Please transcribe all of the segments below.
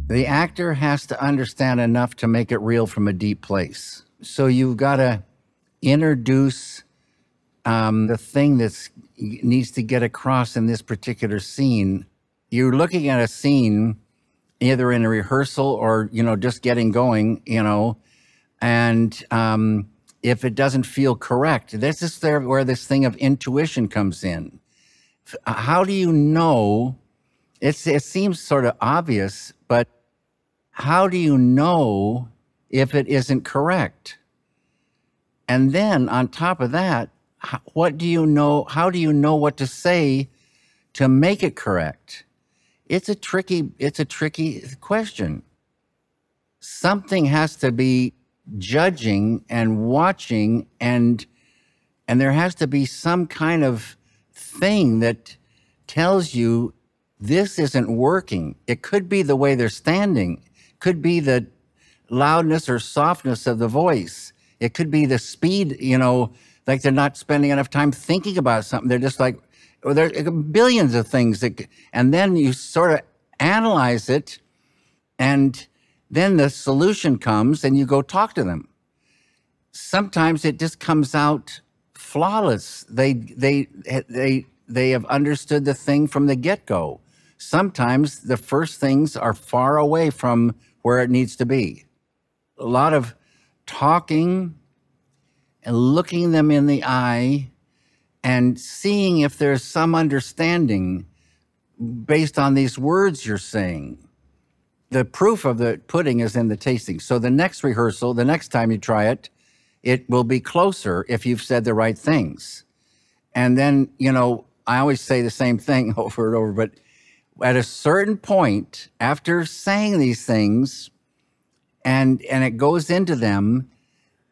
The actor has to understand enough to make it real from a deep place. So you've got to introduce the thing that needs to get across in this particular scene. You're looking at a scene either in a rehearsal or, just getting going, and if it doesn't feel correct, this is where this thing of intuition comes in. How do you know? It seems sort of obvious, but how do you know if it isn't correct? And then on top of that, what do you know? How do you know what to say to make it correct? It's a tricky question. Something has to be judging and watching, and there has to be some kind of thing that tells you this isn't working. It could be the way they're standing. Could be the loudness or softness of the voice. It could be the speed, like they're not spending enough time thinking about something. They're just like, there are billions of things and then you sort of analyze it, and then the solution comes and you go talk to them. Sometimes it just comes out flawless. They have understood the thing from the get-go. Sometimes the first things are far away from where it needs to be. A lot of talking and looking them in the eye and seeing if there's some understanding based on these words you're saying. The proof of the pudding is in the tasting. So the next rehearsal, the next time you try it, it will be closer if you've said the right things. And then, I always say the same thing over and over, but at a certain point, after saying these things, and it goes into them,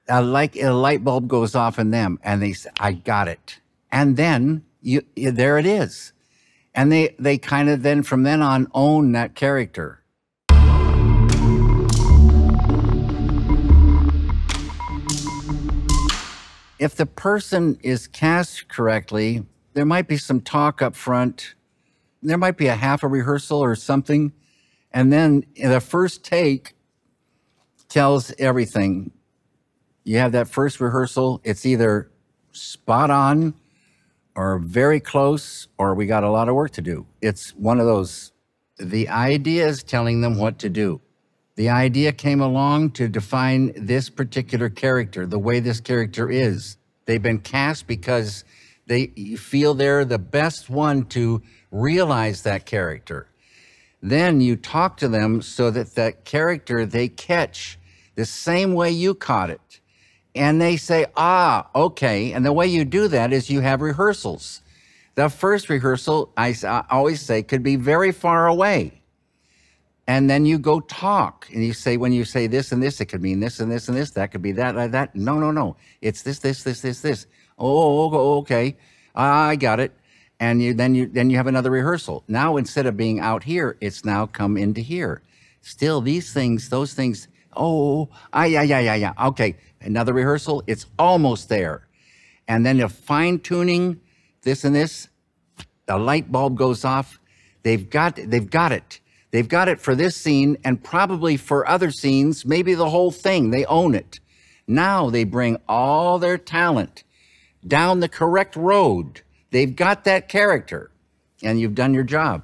like a light bulb goes off in them, and they say, I got it. And then there it is. And they kind of then, from then on, own that character. If the person is cast correctly, there might be some talk up front. There might be a half a rehearsal or something. And then the first take tells everything. You have that first rehearsal, it's either spot on or very close, or we got a lot of work to do. It's one of those. The idea is telling them what to do. The idea came along to define this particular character, the way this character is. They've been cast because they feel they're the best one to realize that character. Then you talk to them so that that character they catch the same way you caught it. And they say, okay. And the way you do that is you have rehearsals. The first rehearsal, I always say, could be very far away. And then you go talk. And you say, when you say this and this, it could mean this and this and this. That could be that, like that. No. It's this. Oh, okay. I got it. And then you have another rehearsal. Now, instead of being out here, it's now come into here. Still, these things, those things, yeah. Okay, another rehearsal, it's almost there. And then the fine-tuning, this and this, the light bulb goes off. They've got it. They've got it for this scene and probably for other scenes, maybe the whole thing. They own it. Now they bring all their talent down the correct road. They've got that character, and you've done your job.